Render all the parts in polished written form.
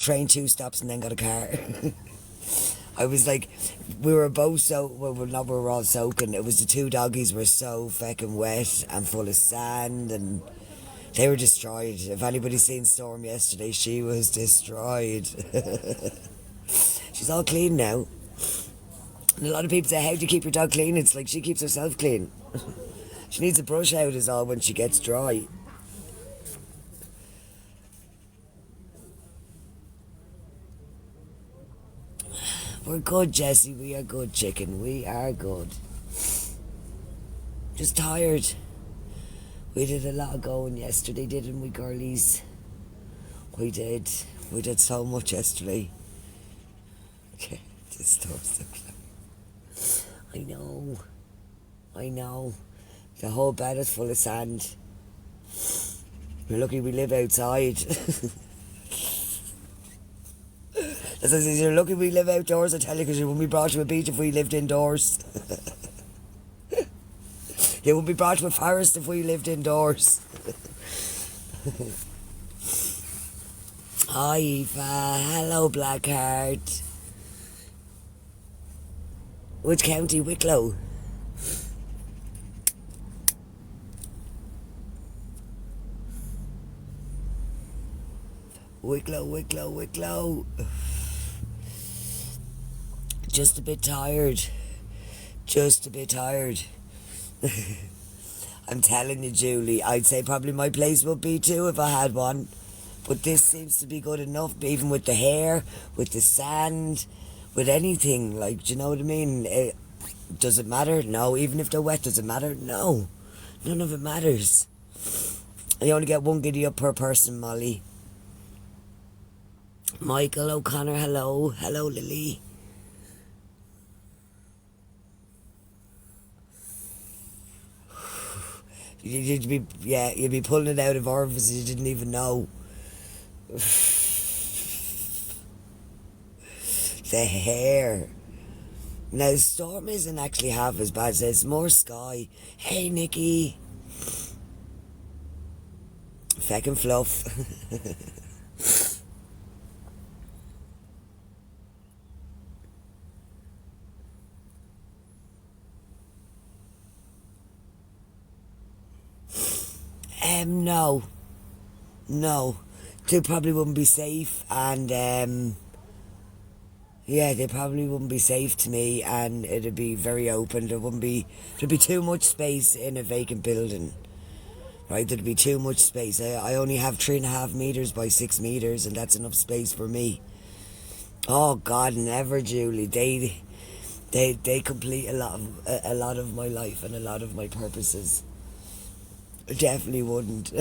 train 2 stops and then got a car. I was like, we were both we were all soaking. It was the 2 doggies were so fucking wet and full of sand, and they were destroyed. If anybody's seen Storm yesterday, she was destroyed. She's all clean now. And a lot of people say, how do you keep your dog clean? It's like she keeps herself clean. She needs a brush out is all when she gets dry. We're good, Jessie. We are good, chicken. We are good. Just tired. We did a lot of going yesterday, didn't we, girlies? We did. We did so much yesterday. Okay, this door's so close. I know. I know. The whole bed is full of sand. We're lucky we live outside. As I say, you're lucky we live outdoors, I tell you, because you wouldn't be brought to a beach if we lived indoors. You wouldn't be brought to a forest if we lived indoors. Hi, Eva. Hello, Blackheart. Which county? Wicklow. Wicklow. Just a bit tired. I'm telling you, Julie, I'd say probably my place would be too if I had one. But this seems to be good enough, even with the hair, with the sand, with anything. Like, do you know what I mean? Does it matter? No. Even if they're wet, does it matter? No. None of it matters. You only get 1 giddy up per person, Molly. Michael O'Connor, hello. Hello, Lily. You'd be pulling it out of orifices you didn't even know. The hair. Now, the storm isn't actually half as bad. It's more sky. Hey, Nikki. Feckin' fluff. No. They probably wouldn't be safe, and they probably wouldn't be safe to me, and it'd be very open. There'd be too much space in a vacant building. Right, there'd be too much space. I only have 3.5 meters by 6 meters, and that's enough space for me. Oh God, never, Julie. They complete a lot of my life and a lot of my purposes. I definitely wouldn't.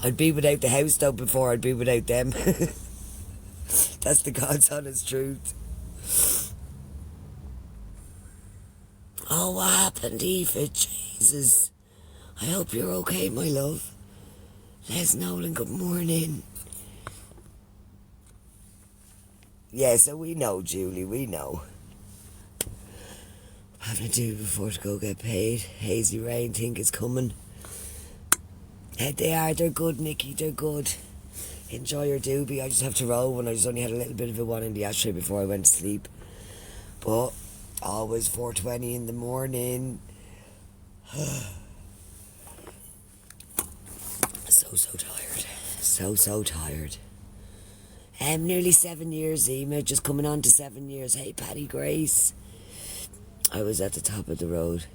I'd be without the house though before I'd be without them. That's the God's honest truth. Oh, what happened, Eva? Jesus. I hope you're okay, my love. Les Nolan, good morning. Yeah, so we know, Julie, we know. Having to do before to go get paid. Hazy rain, think it's coming. They're good, Nikki, they're good. Enjoy your doobie. I just have to roll one. I just only had a little bit of a one in the ashtray before I went to sleep. But always 4:20 in the morning. So tired. So tired. Nearly 7 years, Ema. Just coming on to 7 years. Hey, Patty Grace. I was at the top of the road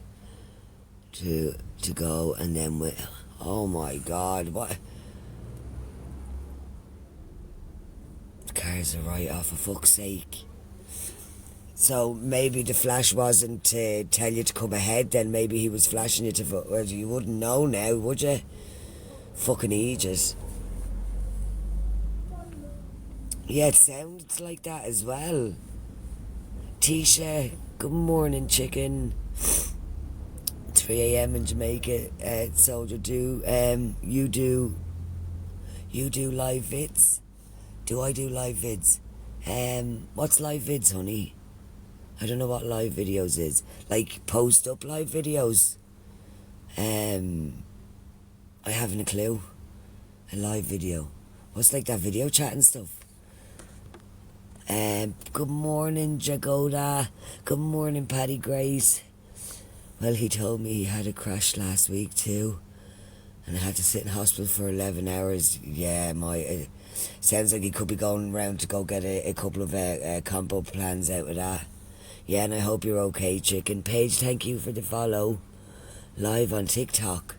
to go, and then oh my God, what? The cars are right off, for fuck's sake. So maybe the flash wasn't to tell you to come ahead, then maybe he was flashing you well, you wouldn't know now, would you? Fucking Aegis. Yeah, it sounds like that as well. Tisha, good morning, chicken. 3 a.m. in Jamaica. Soldier, you do live vids? Do I do live vids? What's live vids, honey? I don't know what live videos is. Like post up live videos. I haven't a clue. A live video. What's like that video chat and stuff? Good morning, Jagoda. Good morning, Paddy Grace. Well, he told me he had a crash last week too, and I had to sit in hospital for 11 hours. Yeah, sounds like he could be going around to go get a couple of combo plans out of that. Yeah, and I hope you're okay, chicken. Paige, thank you for the follow. Live on TikTok.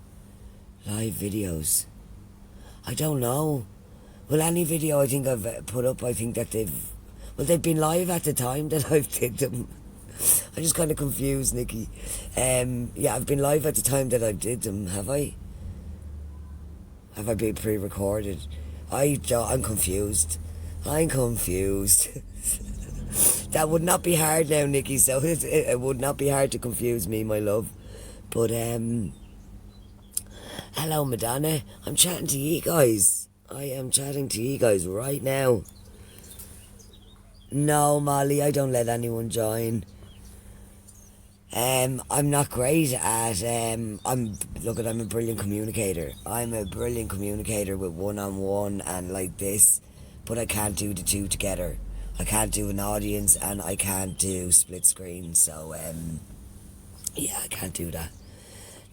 Live videos. I don't know. Well, any video I think I've put up, I think that they've been live at the time that I've did them. I'm just kind of confused, Nikki. Yeah, I've been live at the time that I did them, have I? Have I been pre-recorded? I'm confused. I'm confused. That would not be hard now, Nikki, so it would not be hard to confuse me, my love. But, hello, Madonna. I'm chatting to you guys. I am chatting to you guys right now. No, Molly, I don't let anyone join. I'm not great at, I'm a brilliant communicator. I'm a brilliant communicator with one-on-one and like this, but I can't do the two together. I can't do an audience and I can't do split screen, so, yeah, I can't do that.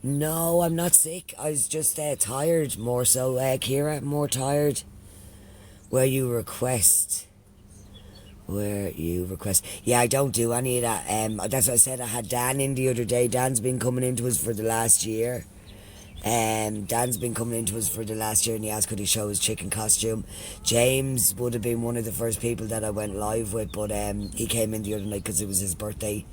No, I'm not sick. I was just tired, more so. Kira, more tired. Where you request. Yeah, I don't do any of that. That's what I said. I had Dan in the other day. Dan's been coming into us for the last year. And he asked could he show his chicken costume. James would have been one of the first people that I went live with, but he came in the other night because it was his birthday.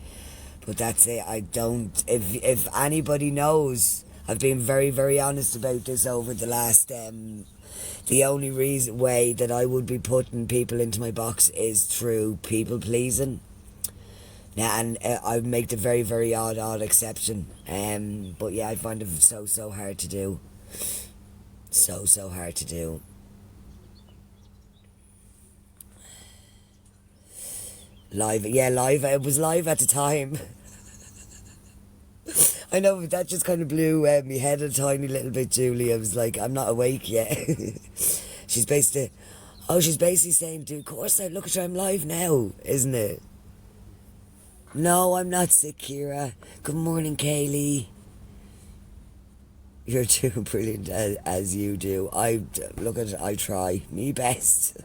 But that's it. I don't. If anybody knows, I've been very, very honest about this over the last. The only way that I would be putting people into my box is through people pleasing. Now, and I make the very, very odd exception. But yeah, I find it so hard to do. So hard to do. Live. It was live at the time. I know, but that just kind of blew me head a tiny little bit, Julie. I was like, I'm not awake yet. She's basically saying, dude, of course, look at her, I'm live now, isn't it? No, I'm not sick, Kira. Good morning, Kaylee. You're too brilliant as you do. I try me best.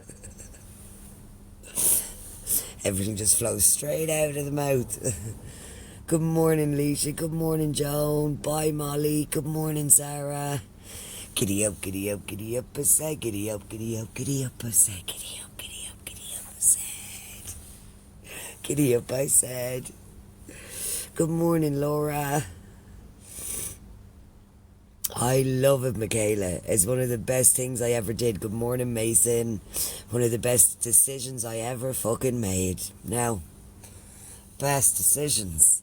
Everything just flows straight out of the mouth. Good morning, Leisha. Good morning, Joan. Bye, Molly. Good morning, Sarah. Giddy up, giddy up, giddy up, I said. Giddy up, giddy up, giddy up, I said. Giddy up, giddy up, giddy up, I said. Giddy up, I said. Good morning, Laura. I love it, Michaela. It's one of the best things I ever did. Good morning, Mason. One of the best decisions I ever fucking made. Now, best decisions.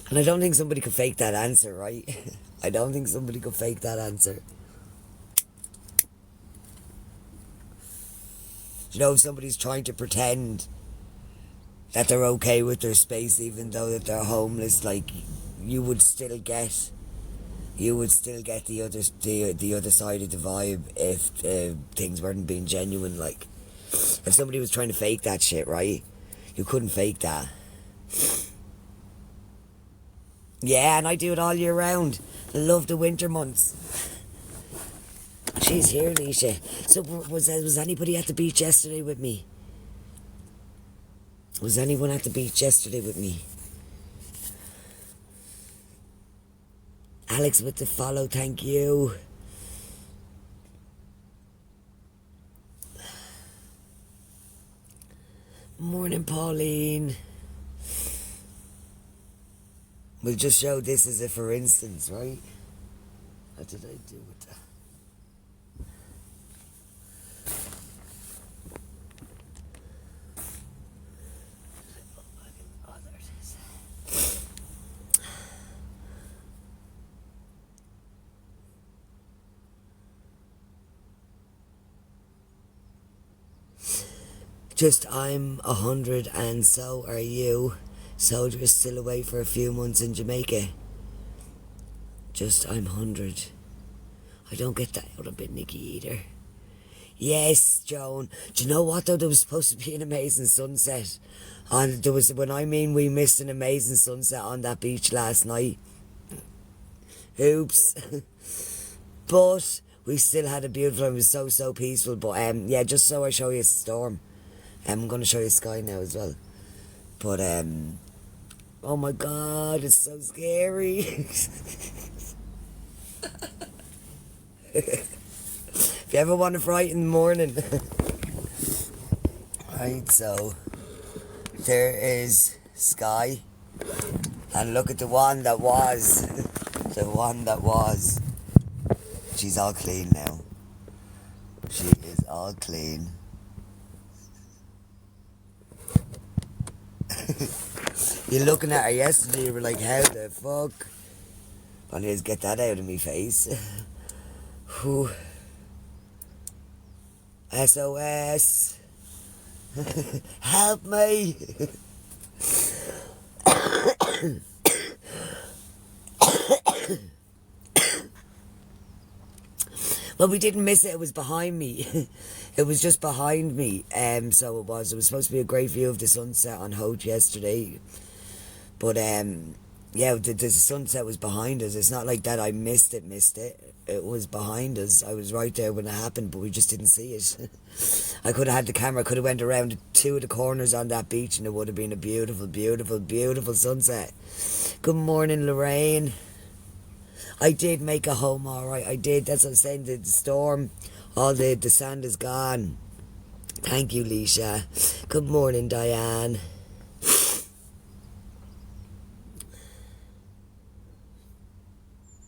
And I don't think somebody could fake that answer, right? I don't think somebody could fake that answer. You know, if somebody's trying to pretend that they're okay with their space, even though that they're homeless, like, you would still get the other side of the vibe if things weren't being genuine. Like, if somebody was trying to fake that shit, right? You couldn't fake that. Yeah, and I do it all year round. I love the winter months. She's here, Leisha. So was anybody at the beach yesterday with me? Was anyone at the beach yesterday with me? Alex with the follow, thank you. Morning, Pauline. We'll just show this as a for instance, right? What did I do with that? Oh, there it is. Just I'm 100 and so are you. Soldier's still away for a few months in Jamaica. Just I'm 100. I don't get that out a bit, Nikki, either. Yes, Joan. Do you know what, though? There was supposed to be an amazing sunset. We missed an amazing sunset on that beach last night. Oops. But we still had a beautiful, it was so peaceful. But yeah, just so I show you the storm. I'm going to show you sky now as well. But oh my God, it's so scary. If you ever want to fright in the morning. Right, so there is sky. And look at the one that was. The one that was. She's all clean now. She is all clean. You're looking at her yesterday, you were like, how the fuck? I need to get that out of me face. Whew. SOS. Help me. Well, we didn't miss it. It was behind me. It was just behind me. So it was. It was supposed to be a great view of the sunset on Hote yesterday. But yeah, the sunset was behind us. It's not like that I missed it. It was behind us. I was right there when it happened, but we just didn't see it. I could have had the camera. I could have went around two of the corners on that beach and it would have been a beautiful, beautiful, beautiful sunset. Good morning, Lorraine. I did make a home, alright. I did. That's what I'm saying. The storm, all the sand is gone. Thank you, Leisha. Good morning, Diane.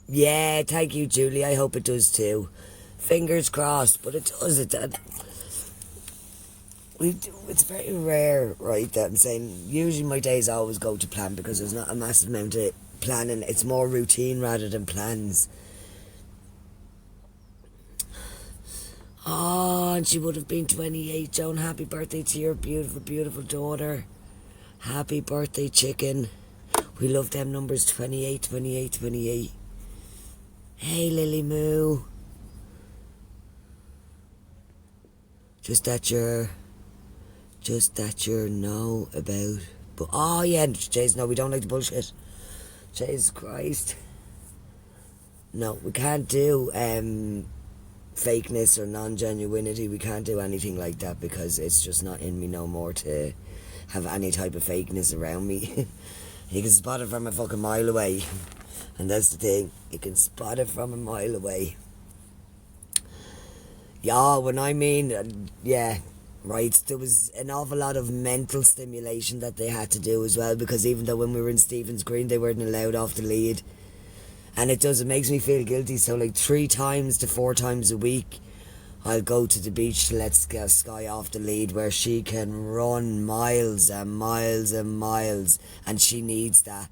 Yeah, thank you, Julie. I hope it does too. Fingers crossed, but it does. It's very rare, right, that I'm saying. Usually my days always go to plan because there's not a massive amount of planning. It's more routine rather than plans. Oh, and she would have been 28. Joan, happy birthday to your beautiful, beautiful daughter. Happy birthday, chicken. We love them numbers, 28, 28, 28. Hey, Lily Moo. Just that you're know about. But oh yeah, Jason, no, we don't like the bullshit. Jesus Christ. No, we can't do fakeness or non-genuinity. We can't do anything like that because it's just not in me no more to have any type of fakeness around me. You can spot it from a fucking mile away. And that's the thing. You can spot it from a mile away. Yeah, when I mean, yeah, right, there was an awful lot of mental stimulation that they had to do as well, because even though when we were in Stephen's Green, they weren't allowed off the lead. And it makes me feel guilty. So like 3 times to 4 times a week, I'll go to the beach to let Sky off the lead, where she can run miles and miles and miles, and she needs that.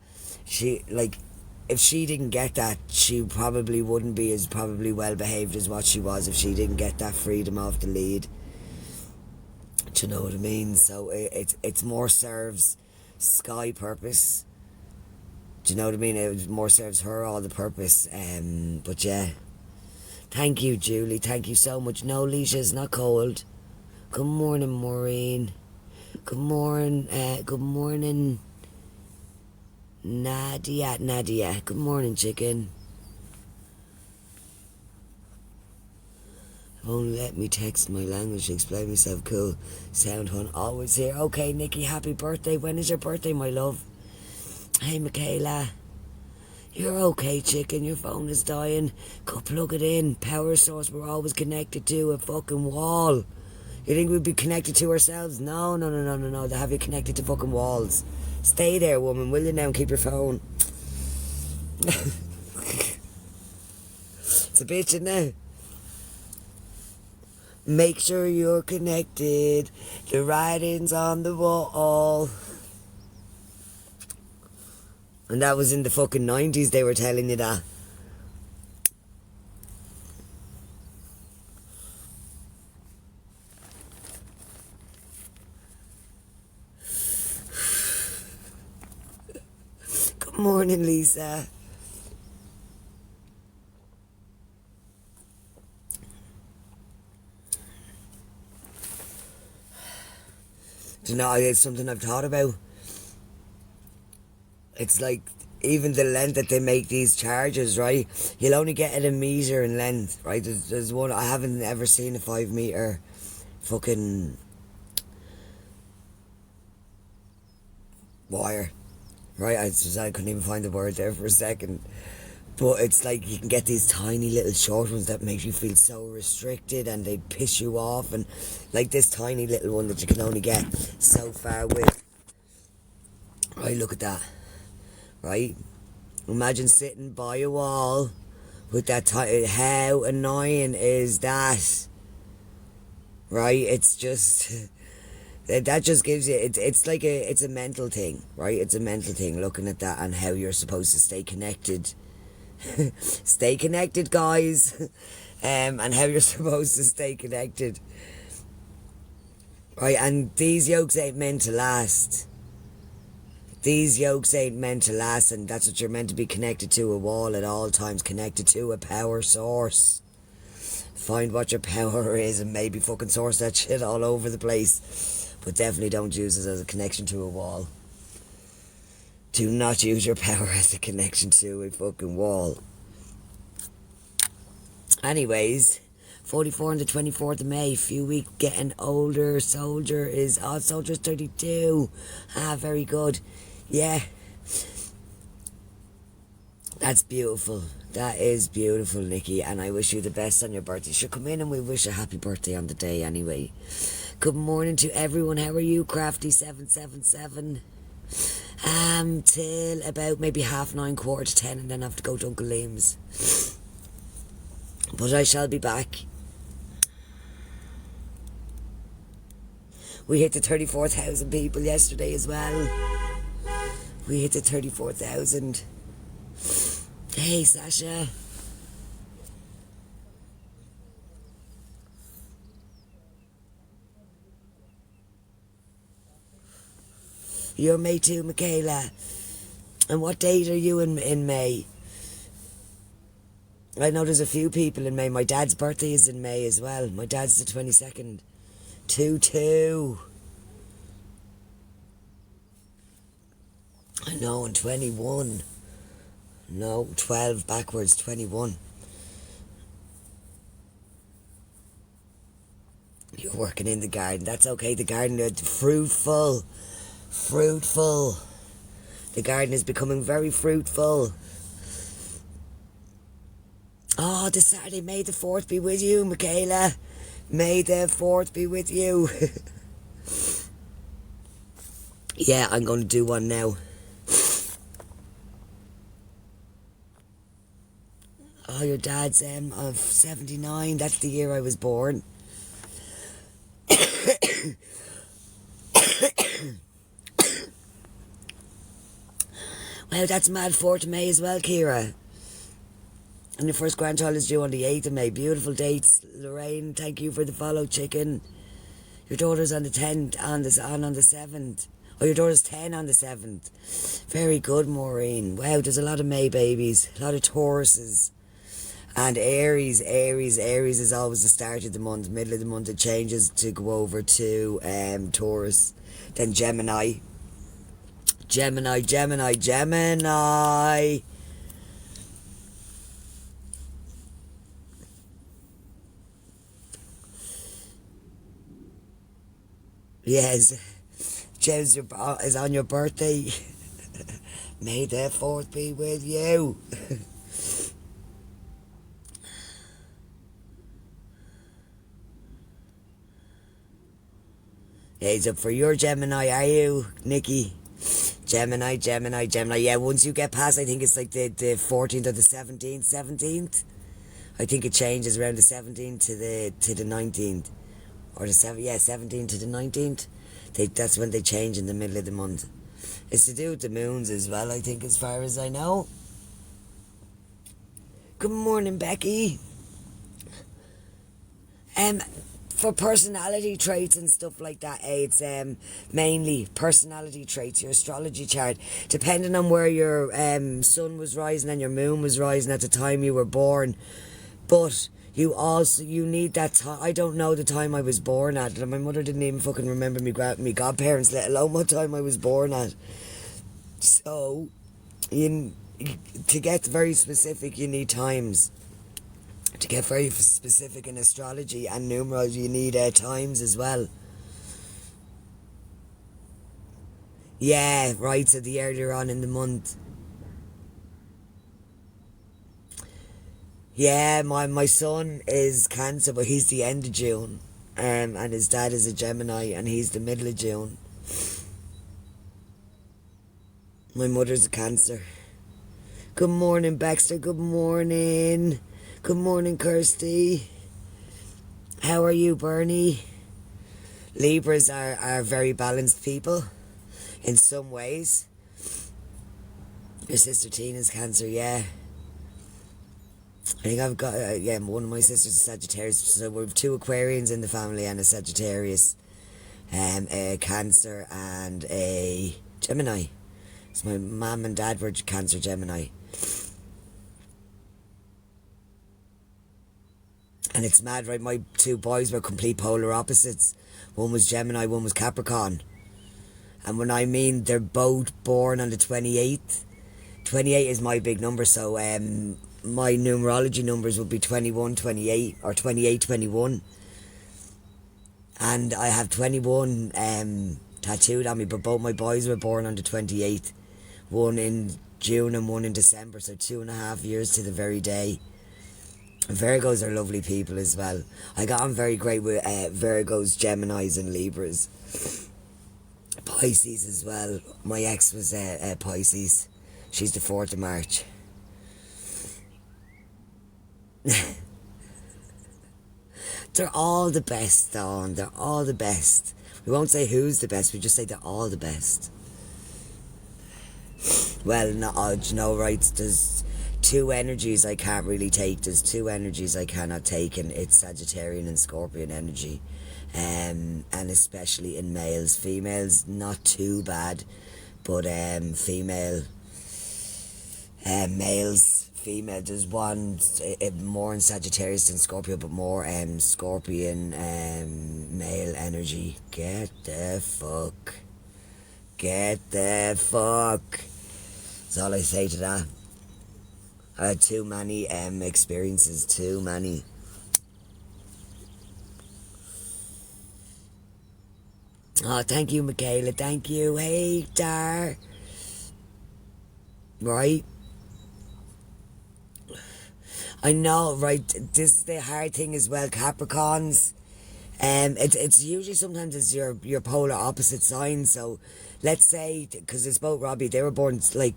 If she didn't get that, she probably wouldn't be as probably well behaved as what she was if she didn't get that freedom off the lead. Do you know what I mean? So it's more serves Sky purpose. Do you know what I mean? It more serves her all the purpose. But yeah. Thank you, Julie. Thank you so much. No, Leisha, it's not cold. Good morning, Maureen. Good morning. Good morning, Nadia. Good morning, chicken. Won't let me text my language to explain myself. Cool. Sound hun. Always here. Okay, Nikki, happy birthday. When is your birthday, my love? Hey, Michaela. You're okay, chicken. Your phone is dying. Go plug it in. Power source. We're always connected to a fucking wall. You think we'd be connected to ourselves? No. They have you connected to fucking walls. Stay there, woman, will you now, and keep your phone? It's a bitch, isn't it? Make sure you're connected. The writing's on the wall. And that was in the fucking 90s they were telling you that. Good morning, Lisa. Do you know, it's something I've thought about. It's like, even the length that they make these charges, right? You'll only get it a metre in length, right? There's one, I haven't ever seen a 5 metre fucking wire, right? I couldn't even find the word there for a second. But it's like you can get these tiny little short ones that make you feel so restricted, and they piss you off, and like this tiny little one that you can only get so far with. Right, look at that. Right? Imagine sitting by a wall with that how annoying is that? Right? It's just that just gives you it's like it's a mental thing, right? It's a mental thing looking at that and how you're supposed to stay connected. Stay connected, guys. And how you're supposed to stay connected. Right, and these yolks ain't meant to last. These yolks ain't meant to last, and that's what you're meant to be, connected to a wall at all times, connected to a power source. Find what your power is and maybe fucking source that shit all over the place. But definitely don't use it as a connection to a wall. Do not use your power as a connection to a fucking wall. Anyways, 44 on the 24th of May, few weeks getting older. Soldier's 32. Very good. Yeah. That's beautiful. That is beautiful, Nikki, and I wish you the best on your birthday. You should come in and we wish a happy birthday on the day anyway. Good morning to everyone. How are you, Crafty777? Till about maybe 9:30, 10:15, and then I have to go to Uncle Liam's. But I shall be back. We hit the 34,000 people yesterday as well. We hit the 34,000. Hey, Sasha. You're May too, Michaela. And what date are you in May? I know there's a few people in May. My dad's birthday is in May as well. My dad's the 22nd. 2-2. I know, and 21. No, 12 backwards, 21. You're working in the garden. That's okay. The garden is fruitful. Fruitful. The garden is becoming very fruitful. Oh, this Saturday, May the 4th be with you, Michaela. May the 4th be with you. Yeah, I'm going to do one now. Oh, your dad's of 79. That's the year I was born. Wow, that's mad 4th of May as well, Kira. And your first grandchild is due on the 8th of May. Beautiful dates. Lorraine, thank you for the follow, chicken. Your daughter's on the 10th, on the 7th. Oh, your daughter's 10 on the 7th. Very good, Maureen. Wow, there's a lot of May babies. A lot of Tauruses. And Aries is always the start of the month. Middle of the month it changes to go over to Taurus. Then Gemini. Gemini. Yes, James is on your birthday. May the 4th be with you. He's up for your Gemini, are you, Nikki? Gemini. Yeah, once you get past, I think it's like the 14th or the 17th. I think it changes around the 17th to the 19th. Or the 17th to the 19th. That's when they change in the middle of the month. It's to do with the moons as well, I think, as far as I know. Good morning, Becky. For personality traits and stuff like that, it's mainly personality traits, your astrology chart, depending on where your sun was rising and your moon was rising at the time you were born. But You need that time. I don't know the time I was born at. And my mother didn't even fucking remember me godparents, let alone what time I was born at. So, to get very specific, you need times. To get very specific in astrology and numerology, you need times as well. Yeah, right, so the earlier on in the month. Yeah, my son is Cancer, but he's the end of June. And his dad is a Gemini, and he's the middle of June. My mother's a Cancer. Good morning, Baxter. Good morning. Good morning, Kirsty. How are you, Bernie? Libras are very balanced people in some ways. Your sister Tina's Cancer, yeah. I think I've got, one of my sisters is Sagittarius, so we have two Aquarians in the family and a Sagittarius, a Cancer and a Gemini. So my mum and dad were Cancer Gemini. And it's mad, right? My two boys were complete polar opposites. One was Gemini, one was Capricorn. And when I mean they're both born on the 28th, 28 is my big number, so my numerology numbers would be 21, 28, or 28, 21. And I have 21 tattooed on me, but both my boys were born on the 28th. One in June and one in December, so 2.5 years to the very day. Virgos are lovely people as well. I got on very great with Virgos, Geminis and Libras. Pisces as well. My ex was Pisces. She's the 4th of March. They're all the best, Dawn. They're all the best. We won't say who's the best, we just say they're all the best. Well, not, you know, right, there's two energies I can't really take. There's two energies I cannot take, and it's Sagittarian and Scorpion energy. And especially in males. Females, not too bad, but males, female, there's one more in Sagittarius than Scorpio, but more Scorpion male energy. Get the fuck. That's all I say to that. I had too many experiences, too many. Oh, thank you, Michaela, thank you. Hey, Dar. Right? I know, right? This is the hard thing as well, Capricorns. It's usually sometimes it's your polar opposite sign. So, let's say, because it's both Robbie, they were born like,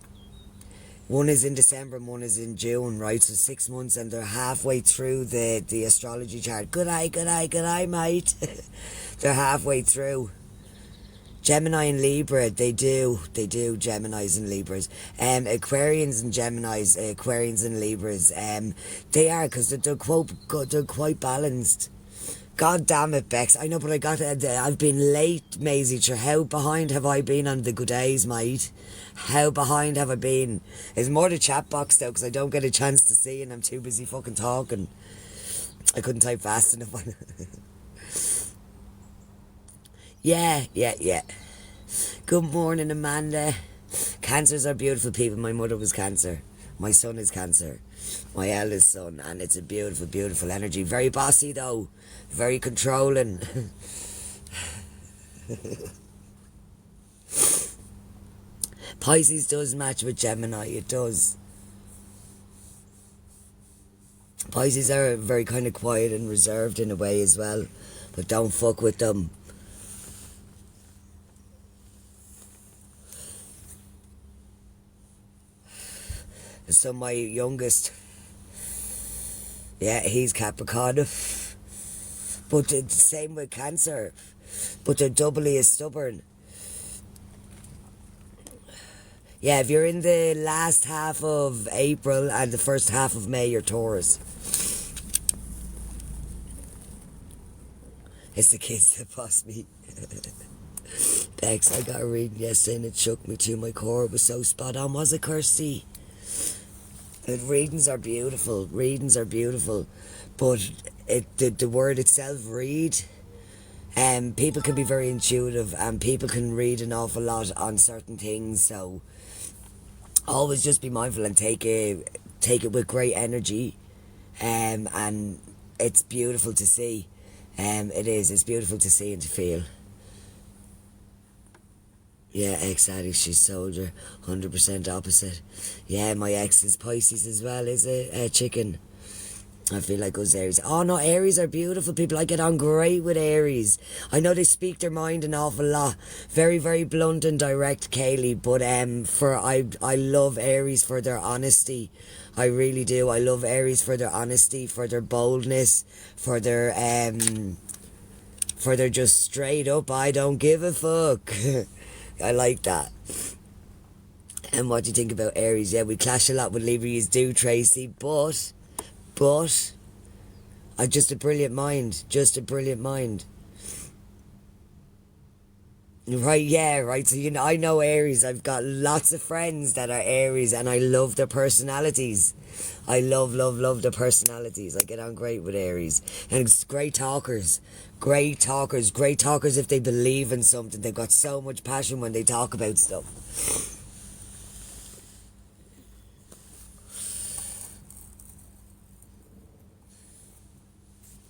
one is in December and one is in June, right? So 6 months, and they're halfway through the astrology chart. Good eye, mate. They're halfway through. Gemini and Libra, they do Geminis and Libras. Aquarians and Geminis, Aquarians and Libras, they are, because they're quite balanced. God damn it, Bex. I know, but I've been late, Maisie. How behind have I been on the good days, mate? How behind have I been? It's more the chat box, though, because I don't get a chance to see, and I'm too busy fucking talking. I couldn't type fast enough. Yeah. Good morning, Amanda. Cancers are beautiful people. My mother was Cancer. My son is Cancer. My eldest son. And it's a beautiful, beautiful energy. Very bossy, though. Very controlling. Pisces does match with Gemini. It does. Pisces are very kind of quiet and reserved in a way as well. But don't fuck with them. So my youngest, yeah, he's Capricorn. But the same with Cancer. But they're doubly as stubborn. Yeah, if you're in the last half of April and the first half of May, you're Taurus. It's the kids that boss me. Bex, I got a reading yesterday and it shook me to my core. It was so spot on, was it, Kirsty? Readings are beautiful. but the word itself, read. People can be very intuitive, and people can read an awful lot on certain things. So always just be mindful and take it with great energy, and it's beautiful to see. It is. It's beautiful to see and to feel. Yeah, exactly. She's soldier, 100% opposite. Yeah, my ex is Pisces as well, is a chicken. I feel like us Aries. Oh no, Aries are beautiful people. I get on great with Aries. I know they speak their mind an awful lot. Very, very blunt and direct, Kaylee. But I love Aries for their honesty. I really do. I love Aries for their honesty, for their boldness, for their just straight up, I don't give a fuck. I like that. And what do you think about Aries? Yeah, we clash a lot with Libras, do, Tracy, but I'm just a brilliant mind. Just a brilliant mind. Right, yeah, right. So, I know Aries. I've got lots of friends that are Aries, and I love their personalities. I love, love, love their personalities. I get on great with Aries. And it's great talkers. Great talkers. Great talkers if they believe in something. They've got so much passion when they talk about stuff.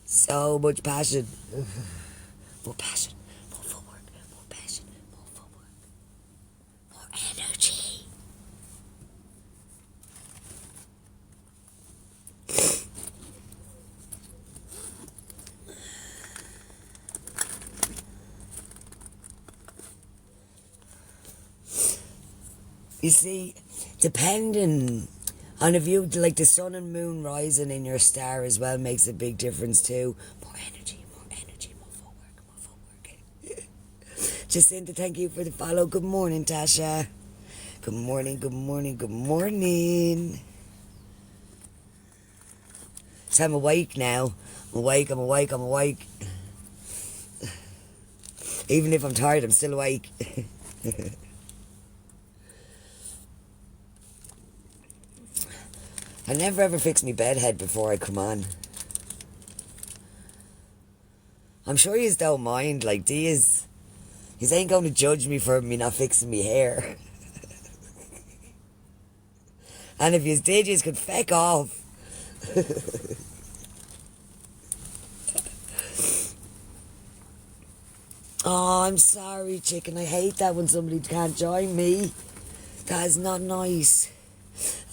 So much passion. More passion. More footwork. More passion. More footwork. More energy. You see, depending on if you like the sun and moon rising in your star as well makes a big difference too. More energy, more footwork, more footwork. Jacinta, thank you for the follow. Good morning, Tasha. Good morning, good morning, good morning. So I'm awake now. I'm awake. Even if I'm tired, I'm still awake. I never ever fix me bedhead before I come on. I'm sure yous don't mind, like, do yous? Yous ain't going to judge me for me not fixing me hair. And if yous did, yous could feck off. Oh, I'm sorry, chicken. I hate that when somebody can't join me. That is not nice.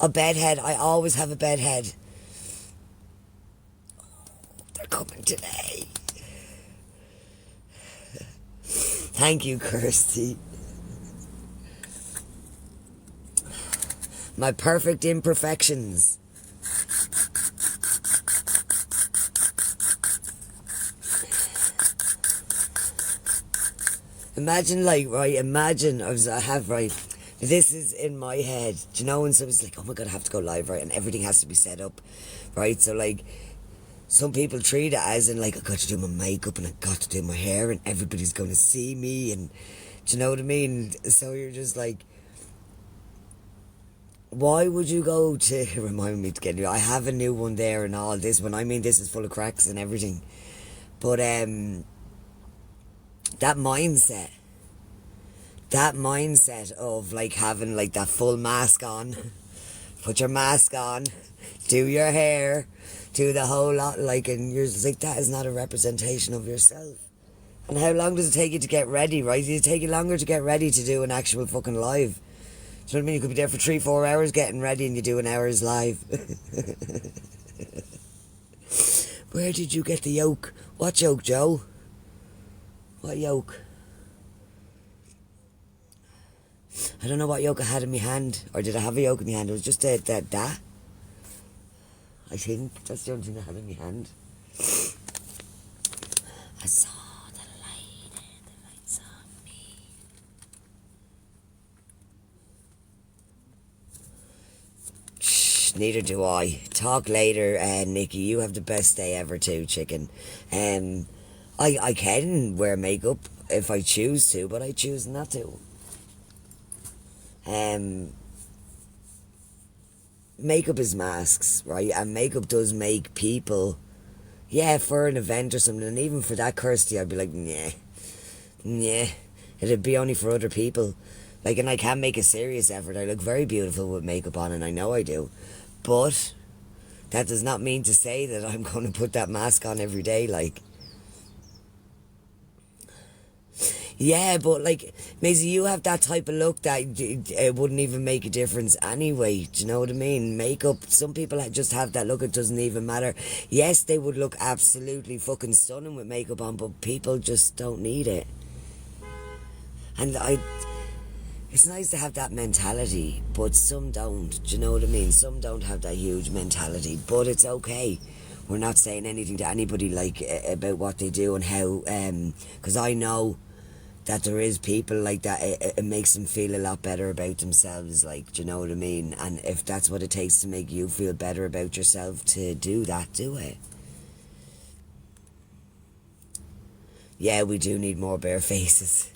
A bedhead. I always have a bedhead. Oh, they're coming today. Thank you, Kirsty. My perfect imperfections. Imagine, like, right, this is in my head. Do you know when someone's like, oh my god, I have to go live, right? And everything has to be set up, right? So, like, some people treat it as in, like, I got to do my makeup and I got to do my hair and everybody's going to see me. And do you know what I mean? So you're just like, why would you go to, remind me to get new, I have a new one there and all this one. I mean, this is full of cracks and everything. But, that mindset of like having like that full mask on, put your mask on, do your hair, do the whole lot, like, and you're just like, that is not a representation of yourself. And how long does it take you to get ready, right? Does it take you longer to get ready to do an actual fucking live? Do you know what I mean? You could be there for 3-4 hours getting ready and you do an hour's live. Where did you get the yolk? What yolk, Joe? What yolk? I don't know what yolk I had in my hand. Or did I have a yolk in my hand? It was just that. I think that's the only thing I had in my hand. I saw the light and the light saw me. Shh, neither do I. Talk later, Nikki. You have the best day ever too, chicken. I can wear makeup if I choose to, but I choose not to. Makeup is masks, right? And makeup does make people Yeah, for an event or something, and even for that, Kirsty, I'd be like, yeah. It'd be only for other people. Like, and I can make a serious effort. I look very beautiful with makeup on, and I know I do. But that does not mean to say that I'm going to put that mask on every day, like. Yeah, but like, Maisie, you have that type of look that it wouldn't even make a difference anyway. Do you know what I mean? Makeup, some people just have that look, it doesn't even matter. Yes, they would look absolutely fucking stunning with makeup on, but people just don't need it. And it's nice to have that mentality, but some don't. Do you know what I mean? Some don't have that huge mentality, but it's okay. We're not saying anything to anybody like about what they do and how, because I know that there is people like that. It makes them feel a lot better about themselves, like, do you know what I mean? And if that's what it takes to make you feel better about yourself, to do that, do it. Yeah, we do need more bare faces.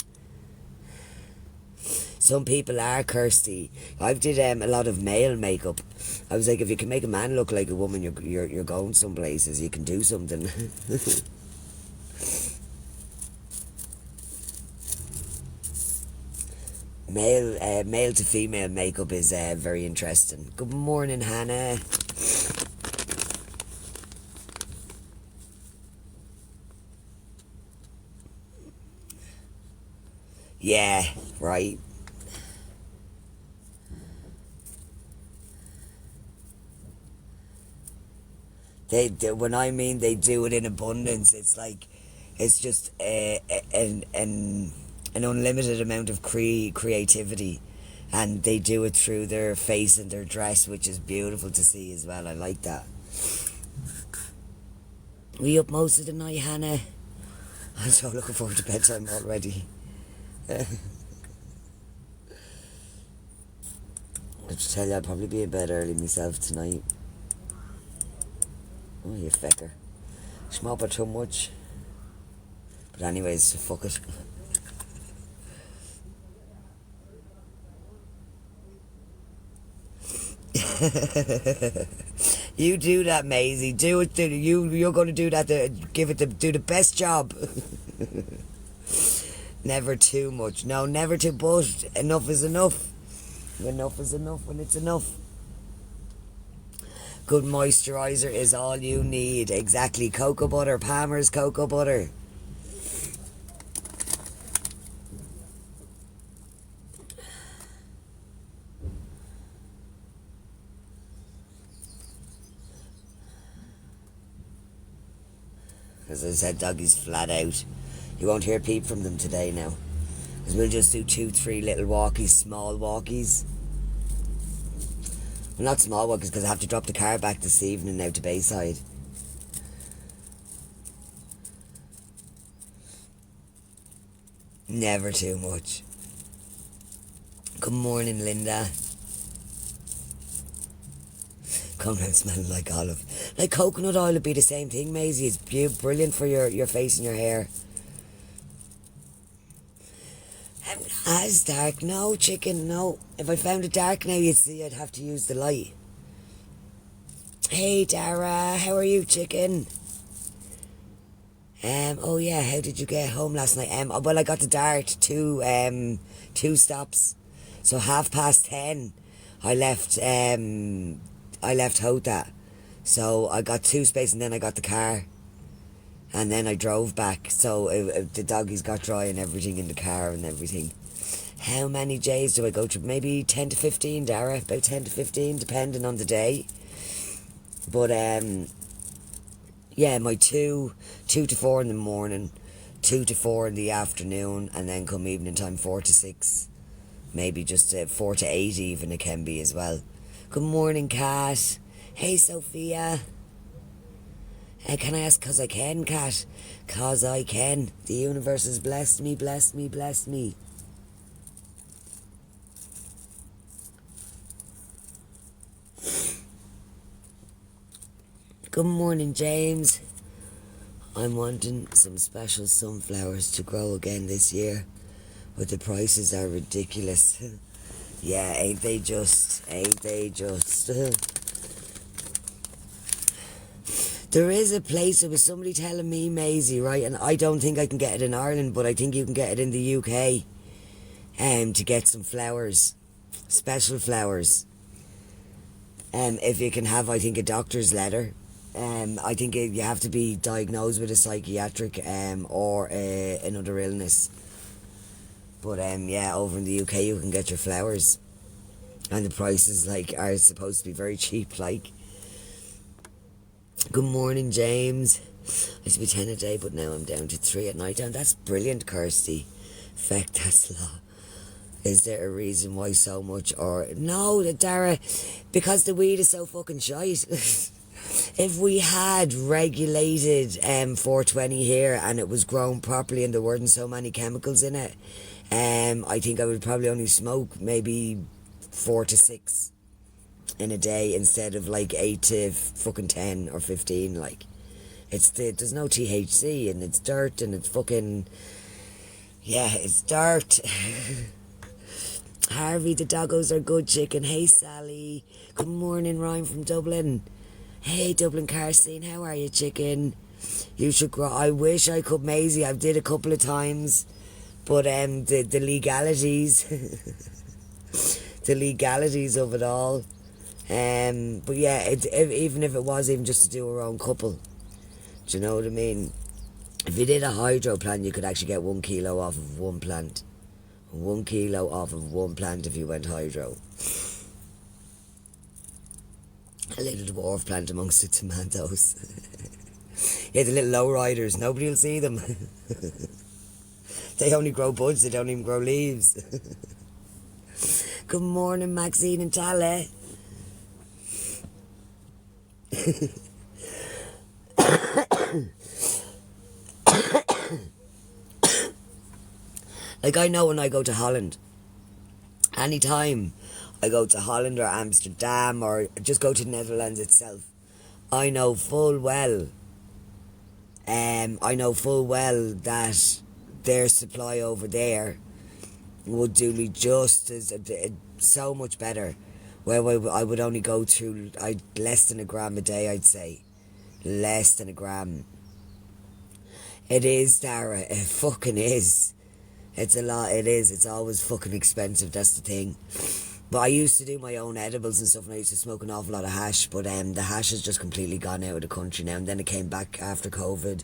Some people are, Kirsty. I've did a lot of male makeup. I was like, if you can make a man look like a woman, you're going some places. You can do something. Male to female makeup is very interesting. Good morning, Hannah. Yeah, right. When I mean they do it in abundance, it's like, it's just an unlimited amount of creativity, and they do it through their face and their dress, which is beautiful to see as well. I like that. We up most of the night, Hannah? I'm so looking forward to bedtime already. I have to tell you, I'll probably be in bed early myself tonight. Oh, you fecker. Schmopper too much. But anyways, fuck it. You do that, Maisie. Do it. You're going to do that. Do the best job. Never too much. No, never too. But enough is enough. Enough is enough when it's enough. Good moisturiser is all you need. Exactly. Cocoa butter. Palmer's cocoa butter. As I said, doggies flat out. You won't hear a peep from them today now. Because we'll just do 2-3 little walkies, small walkies. Well, not small walkies, because I have to drop the car back this evening now to Bayside. Never too much. Good morning, Linda. Come around smelling like olive. Like coconut oil would be the same thing, Maisie. It's brilliant for your face and your hair. I'm not as dark. No, chicken, no. If I found it dark now, you'd see I'd have to use the light. Hey, Dara. How are you, chicken? Oh yeah, how did you get home last night? Well, I got the dart, two stops. So 10:30, I left Hota. So I got 2 spaces and then I got the car. And then I drove back. So the doggies got dry and everything in the car and everything. How many J's do I go through? Maybe 10 to 15, Dara. About 10 to 15, depending on the day. But, yeah, my 2 to 4 in the morning, 2 to 4 in the afternoon, and then come evening time, 4 to 6. Maybe just 4 to 8 even it can be as well. Good morning, Kat. Hey, Sophia. Can I ask 'cause I can, Kat? 'Cause I can. The universe has blessed me, blessed me, blessed me. Good morning, James. I'm wanting some special sunflowers to grow again this year, but the prices are ridiculous. Yeah, ain't they just? There is a place, there was somebody telling me, Maisie, right, and I don't think I can get it in Ireland, but I think you can get it in the UK, to get some flowers, special flowers. If you can have, I think, a doctor's letter. I think you have to be diagnosed with a psychiatric or another illness. But yeah, over in the UK you can get your flowers, and the prices are supposed to be very cheap. Good morning, James. I used to be 10 a day, but now I'm down to 3 at night time. That's brilliant, Kirsty. Feck, that's law. Is there a reason why so much? Or no, Dara, because the weed is so fucking shite. If we had regulated 420 here and it was grown properly and there weren't so many chemicals in it, I think I would probably only smoke maybe 4 to 6 in a day instead of 8 to fucking 10 or 15. There's no THC, and it's dirt, and it's fucking, yeah, it's dirt. Harvey, the doggos are good chicken. Hey, Sally. Good morning, Ryan from Dublin. Hey, Dublin car scene, how are you, chicken? You should grow. I wish I could, Maisie. I've did a couple of times, but the legalities, the legalities of it all. But yeah, even if it was even just to do our own couple, do you know what I mean? If you did a hydro plant, you could actually get 1 kilo off of one plant. 1 kilo off of one plant if you went hydro. A little dwarf plant amongst the tomatoes. Yeah, the little lowriders, nobody will see them. They only grow buds, they don't even grow leaves. Good morning, Maxine and Tala. I know when I go to Holland, anytime I go to Holland or Amsterdam or just go to the Netherlands itself, I know full well that their supply over there would do me just as so much better. Where I would only go through less than a gram a day, I'd say. Less than a gram. It is, Dara. It fucking is. It's a lot. It is. It's always fucking expensive. That's the thing. But I used to do my own edibles and stuff, and I used to smoke an awful lot of hash. But the hash has just completely gone out of the country now. And then it came back after COVID,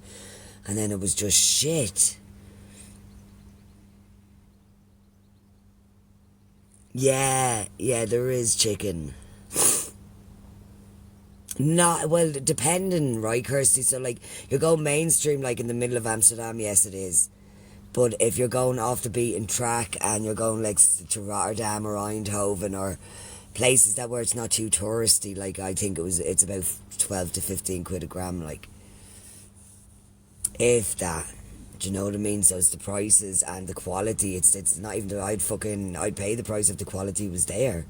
and then it was just shit. Yeah, there is, chicken. Not, well, depending, right, Kirsty? So, you're going mainstream, in the middle of Amsterdam, yes, it is. But if you're going off the beaten track and you're going, to Rotterdam or Eindhoven or places where it's not too touristy, I think it's about 12 to 15 quid a gram, if that. Do you know what I mean? So it's the prices and the quality. It's not even that I'd pay the price if the quality was there.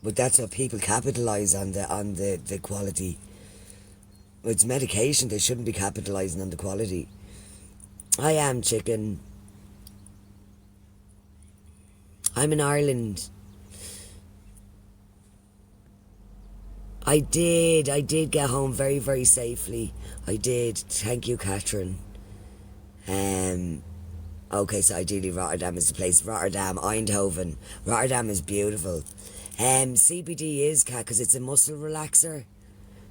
But that's what people capitalise on the quality. It's medication, they shouldn't be capitalising on the quality. I am, chicken. I'm in Ireland. I did get home very, very safely. I did. Thank you, Catherine. Okay, so ideally Rotterdam is the place. Rotterdam, Eindhoven. Rotterdam is beautiful. CBD is, Cat, because it's a muscle relaxer.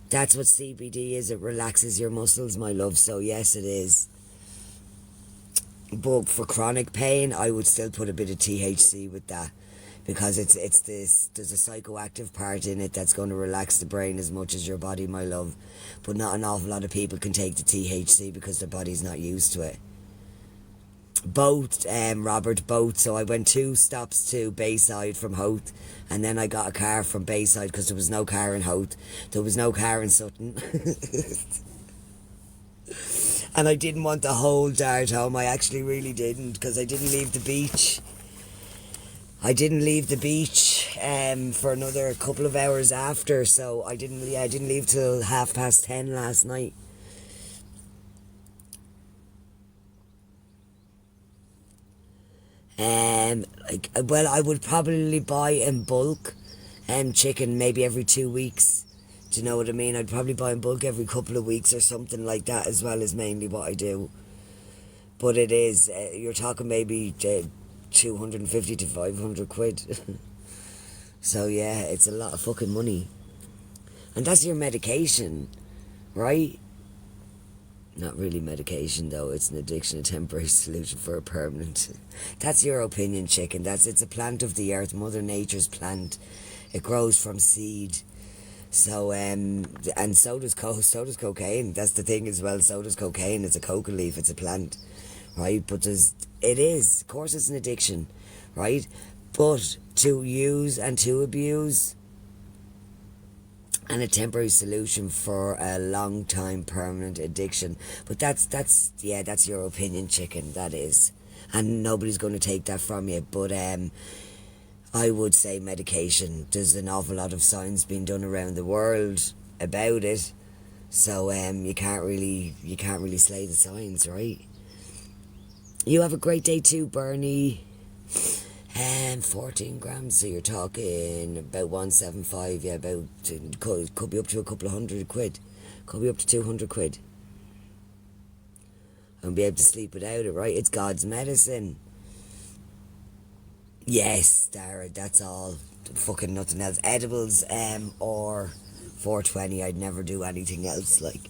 That's what CBD is. It relaxes your muscles, my love. So yes, it is. But for chronic pain, I would still put a bit of THC with that, because there's a psychoactive part in it that's going to relax the brain as much as your body, my love. But not an awful lot of people can take the THC because their body's not used to it. Robert, both. So I went 2 stops to Bayside from Howth, and then I got a car from Bayside because there was no car in Howth. There was no car in Sutton. And I didn't want the whole dart home. I actually really didn't, because I didn't leave the beach. I didn't leave the beach for another couple of hours after, so I didn't leave till 10:30 last night. I would probably buy in bulk chicken maybe every 2 weeks, Do you know what I mean? I'd probably buy in bulk every couple of weeks or something like that, as well as mainly what I do. But it is, you're talking maybe 250 to 500 quid. So yeah, it's a lot of fucking money. And that's your medication, right? Not really medication though, it's an addiction, a temporary solution for a permanent. That's your opinion, chicken. It's a plant of the earth, Mother Nature's plant. It grows from seed. So and so does cocaine. That's the thing as well. So does cocaine. It's a coca leaf. It's a plant, right? But of course, it's an addiction, right? But to use and to abuse, and a temporary solution for a long time permanent addiction. But that's your opinion, chicken. That is, and nobody's going to take that from you. But I would say medication. There's an awful lot of science being done around the world about it, so you can't really slay the science, right? You have a great day too, Bernie. 14 grams, so you're talking about 175. Yeah, about could be up to a couple of hundred quid, could be up to 200 quid, and be able to sleep without it, right? It's God's medicine. Yes, Dara, that's all. Fucking nothing else. Edibles, or 420. I'd never do anything else. Like,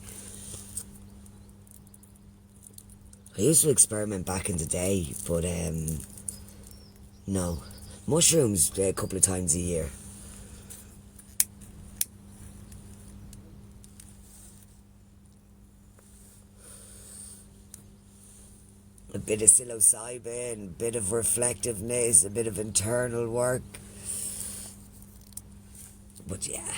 I used to experiment back in the day, but no. Mushrooms a couple of times a year. A bit of psilocybin, a bit of reflectiveness, a bit of internal work. But yeah.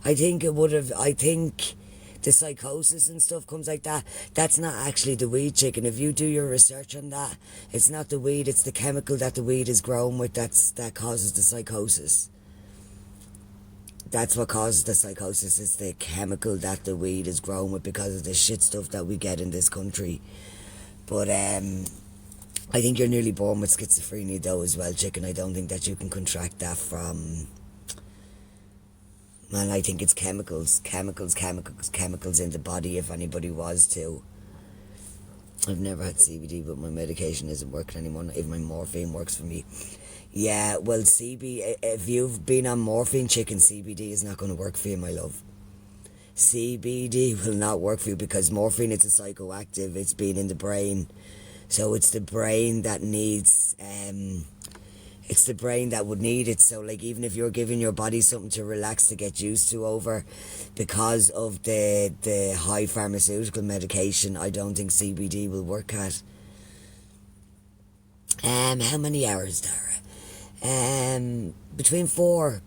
I think the psychosis and stuff comes like that. That's not actually the weed, chicken. If you do your research on that, it's not the weed, it's the chemical that the weed is grown with that causes the psychosis. That's what causes the psychosis. It's the chemical that the weed is grown with because of the shit stuff that we get in this country. But I think you're nearly born with schizophrenia though as well, chicken. I don't think that you can contract that from... Man, I think it's chemicals in the body, if anybody was to. I've never had CBD, but my medication isn't working anymore. If my morphine works for me. Yeah, well, if you've been on morphine, chicken, CBD is not going to work for you, my love. CBD will not work for you because morphine is a psychoactive. It's been in the brain. So it's the brain that needs... it's the brain that would need it. So like, even if you're giving your body something to relax, to get used to over, because of the high pharmaceutical medication, I don't think CBD will work at. How many hours, Dara? Between 4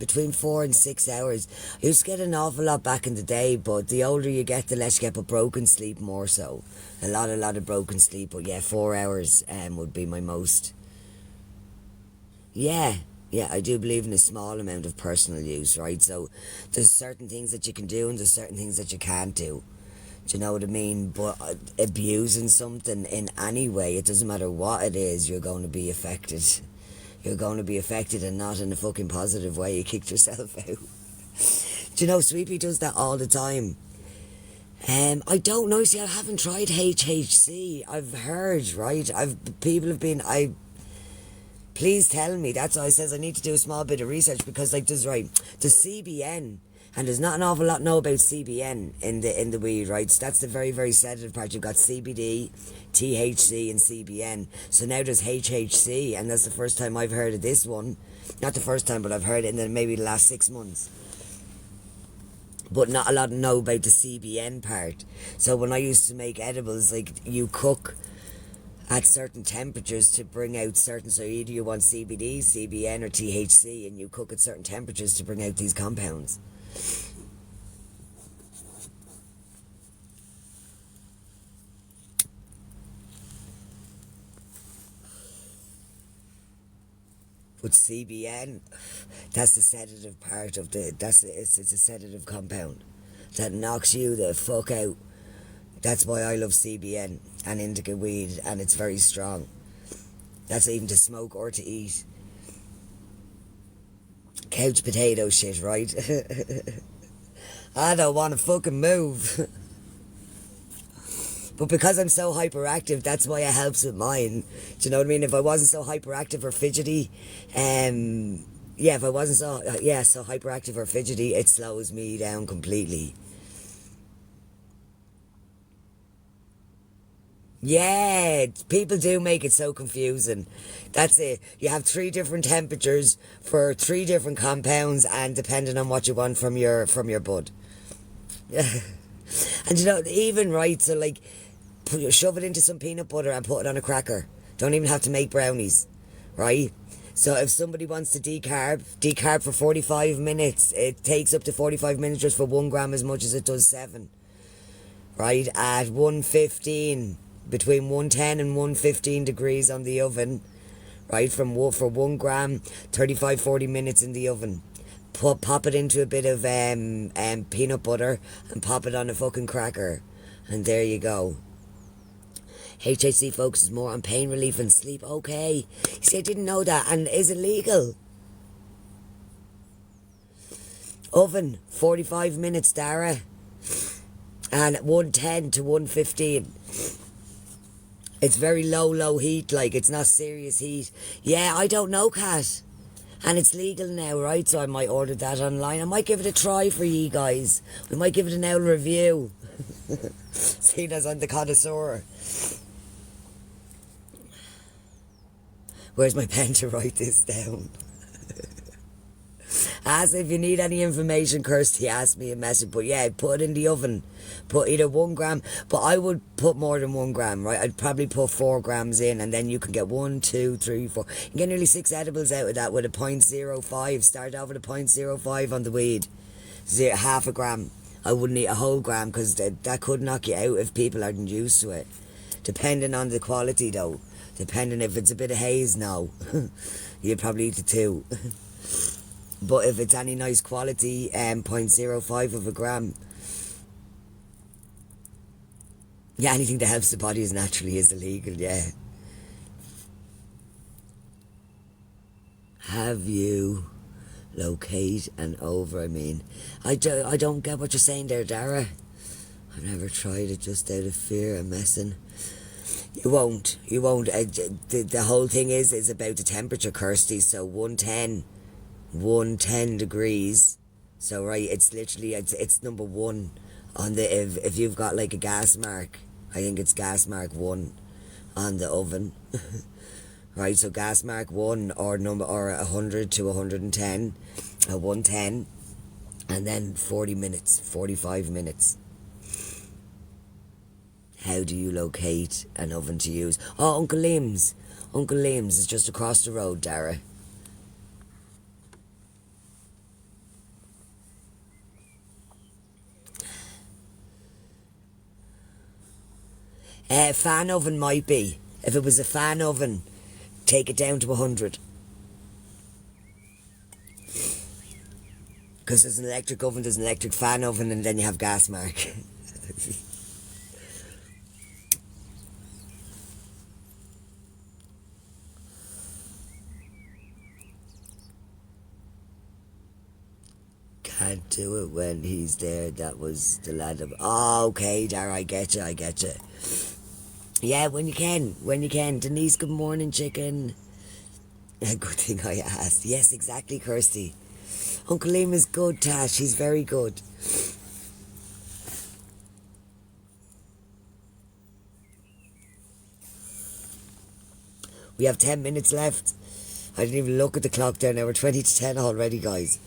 and 6 hours. I used to get an awful lot back in the day, but the older you get, the less you get, but broken sleep more so. A lot of broken sleep, but yeah, 4 hours would be my most. Yeah, I do believe in a small amount of personal use, right? So there's certain things that you can do and there's certain things that you can't do. Do you know what I mean? But abusing something in any way, it doesn't matter what it is, you're going to be affected. You're going to be affected, and not in a fucking positive way. You kicked yourself out. Do you know, Sweepy does that all the time. I don't know, see, I haven't tried HHC. I've heard, right? People have been... Please tell me. That's why I says I need to do a small bit of research, because like there's CBN, and there's not an awful lot know about CBN in the weed, right? So that's the very, very sedative part. You've got CBD, THC, and CBN. So now there's HHC, and that's the first time I've heard of this one. Not the first time, but I've heard it in maybe the last 6 months. But not a lot know about the CBN part. So when I used to make edibles, like, you cook at certain temperatures to bring out certain... So either you want CBD, CBN, or THC, and you cook at certain temperatures to bring out these compounds. But CBN, that's the sedative part of the... it's a sedative compound. that knocks you the fuck out. That's why I love CBN and indica weed, and it's very strong. That's even to smoke or to eat. Couch potato shit, right? I don't want to fucking move. But because I'm so hyperactive, that's why it helps with mine. Do you know what I mean? If I wasn't so hyperactive or fidgety, if I wasn't so hyperactive or fidgety, it slows me down completely. Yeah, people do make it so confusing. That's it. You have 3 different temperatures for 3 different compounds, and depending on what you want from your bud. And even right, so like, shove it into some peanut butter and put it on a cracker. Don't even have to make brownies, right? So if somebody wants to decarb for 45 minutes. It takes up to 45 minutes just for 1 gram as much as it does 7. Right? At 115, between 110 and 115 degrees on the oven. Right? For 1 gram, 35-40 minutes in the oven. Pop it into a bit of peanut butter and pop it on a fucking cracker. And there you go. HHC focuses more on pain relief and sleep. Okay. You see, I didn't know that. And is it legal? Oven, 45 minutes, Dara. And 110 to 115. It's very low heat. Like, it's not serious heat. Yeah, I don't know, Kat. And it's legal now, right? So I might order that online. I might give it a try for you guys. We might give it an hour review. Seen as I'm the connoisseur. Where's my pen to write this down? Ask if you need any information, Kirsty, ask me a message. But yeah, put it in the oven. Put either 1 gram, but I would put more than 1 gram, right? I'd probably put 4 grams in, and then you can get 1, 2, 3, 4. You can get nearly 6 edibles out of that with a 0.05. Start off with a 0.05 on the weed. Half a gram. I wouldn't eat a whole gram, because that could knock you out if people aren't used to it. Depending on the quality, though. Depending if it's a bit of haze, no. You'd probably eat the 2. But if it's any nice quality, 0.05 of a gram. Yeah, anything that helps the body as naturally is illegal, yeah. Have you locate and over, I mean. I don't get what you're saying there, Dara. I've never tried it just out of fear of messing. You won't. The whole thing is about the temperature, Kirsty. So 110 degrees. So right, it's literally it's number 1 on the if you've got like a gas mark. I think it's gas mark 1 on the oven. Right, so gas mark 1 or 100 to 110, 110, and then 40 minutes, 45 minutes. How do you locate an oven to use? Oh, Uncle Liam's. Uncle Liam's is just across the road, Dara. Fan oven might be. If it was a fan oven, take it down to 100. Because there's an electric oven, there's an electric fan oven, and then you have gas mark. Can't do it when he's there. That was the lad of... Oh, okay, Dara, I get you. Yeah, when you can. Denise, good morning, chicken. A good thing I asked. Yes, exactly, Kirsty. Uncle Liam is good, Tash. He's very good. We have 10 minutes left. I didn't even look at the clock there now. We're 20 to 10 already, guys.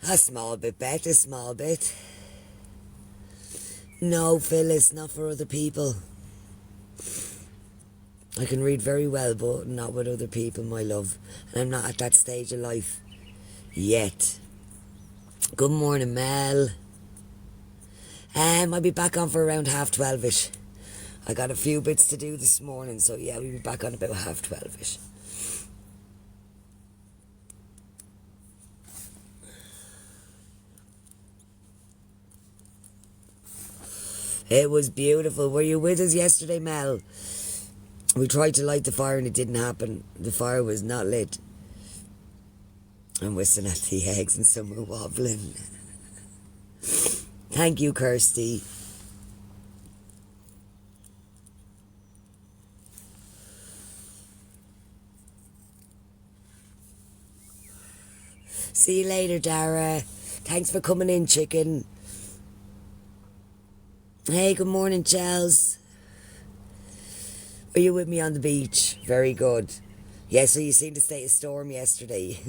A small bit, Bet, a small bit. No, Phyllis, not for other people. I can read very well, but not with other people, my love. And I'm not at that stage of life yet. Good morning, Mel. I'll be back on for around 12:30ish. I got a few bits to do this morning, so yeah, we'll be back on about 12:30ish. It was beautiful. Were you with us yesterday, Mel? We tried to light the fire and it didn't happen. The fire was not lit. I'm whistling at the eggs and some are wobbling. Thank you, Kirsty. See you later, Dara. Thanks for coming in, chicken. Hey, good morning, Chels. Were you with me on the beach? Very good. Yeah, so you seen the state of storm yesterday.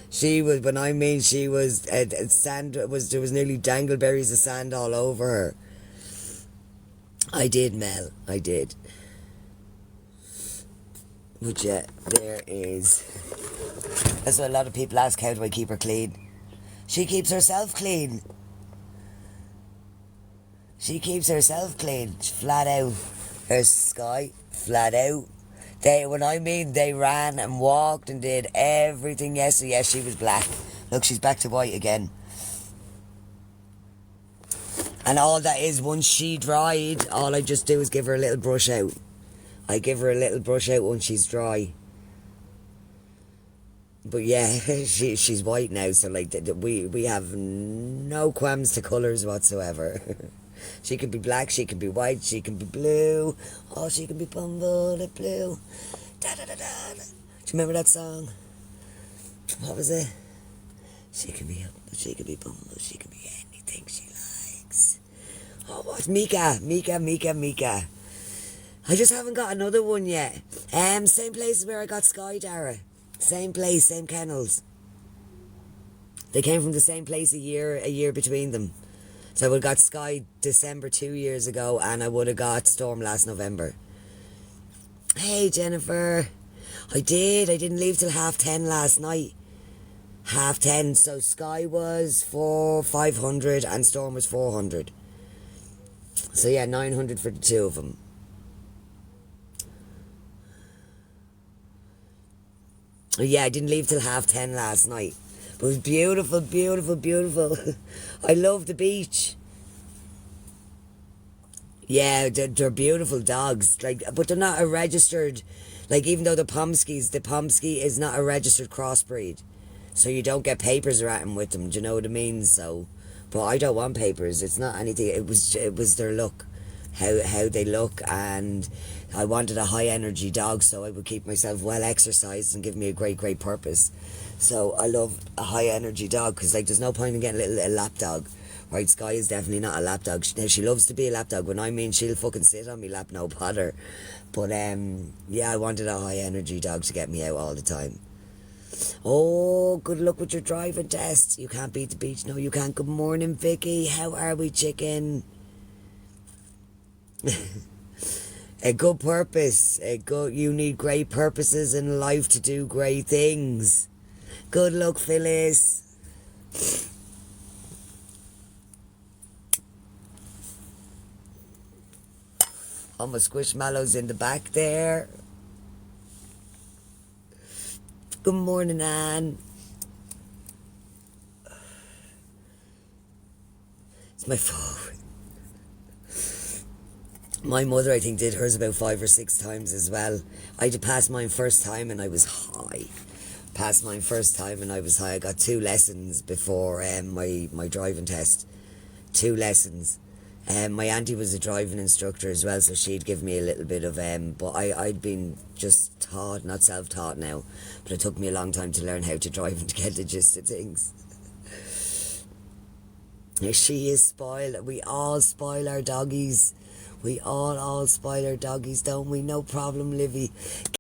She was, when I mean she was, sand there was nearly dangleberries of sand all over her. I did, Mel. I did. But yeah, there is. That's what a lot of people ask, how do I keep her clean? She keeps herself clean. She keeps herself clean. Flat out. There's Sky. Flat out. When I mean they ran and walked and did everything yesterday. Yes, she was black. Look, she's back to white again. And all that is, once she dried, all I just do is give her a little brush out. I give her a little brush out once she's dry. But yeah, she's white now, so like we have no qualms to colours whatsoever. She can be black, she can be white, she can be blue. Oh, she can be bumbled blue. Da da da da. Do you remember that song? What was it? She can be bumbled, she can be anything she likes. Oh, what's Mika? I just haven't got another one yet. Same place where I got Sky, Dara. Same place, same kennels. They came from the same place a year between them. So I would have got Sky December 2 years ago, and I would have got Storm last November. Hey, Jennifer. I didn't leave till 10:30 last night. 10:30. So Sky was for 500 and Storm was 400. So yeah, 900 for the two of them. Yeah, I didn't leave till 10:30 last night. But it was beautiful, beautiful, beautiful. I love the beach. Yeah, they're beautiful dogs. Like, but they're not a registered. Like, even though the Pomsky is not a registered crossbreed, so you don't get papers or anything with them. Do you know what I mean? So, but I don't want papers. It's not anything. It was their look, how they look, and I wanted a high energy dog, so I would keep myself well exercised and give me a great purpose. So I love a high energy dog, because like there's no point in getting a little lap dog. Right, Sky is definitely not a lap dog. Now, she loves to be a lap dog. When I mean, she'll fucking sit on me lap, no bother. But yeah, I wanted a high energy dog to get me out all the time. Oh, good luck with your driving test. You can't beat the beach. No, you can't. Good morning, Vicky. How are we, chicken? A good purpose. You need great purposes in life to do great things. Good luck, Phyllis. All my squishmallows in the back there. Good morning, Anne. It's my phone. My mother, I think, did hers about 5 or 6 times as well. I did pass mine first time and I was high. I got 2 lessons before my driving test. 2 lessons. My auntie was a driving instructor as well, so she'd give me a little bit of but I'd been just taught, not self-taught now, but it took me a long time to learn how to drive and to get the gist of things. She is spoiled. We all spoil our doggies. We all spoil our doggies, don't we? No problem, Livy.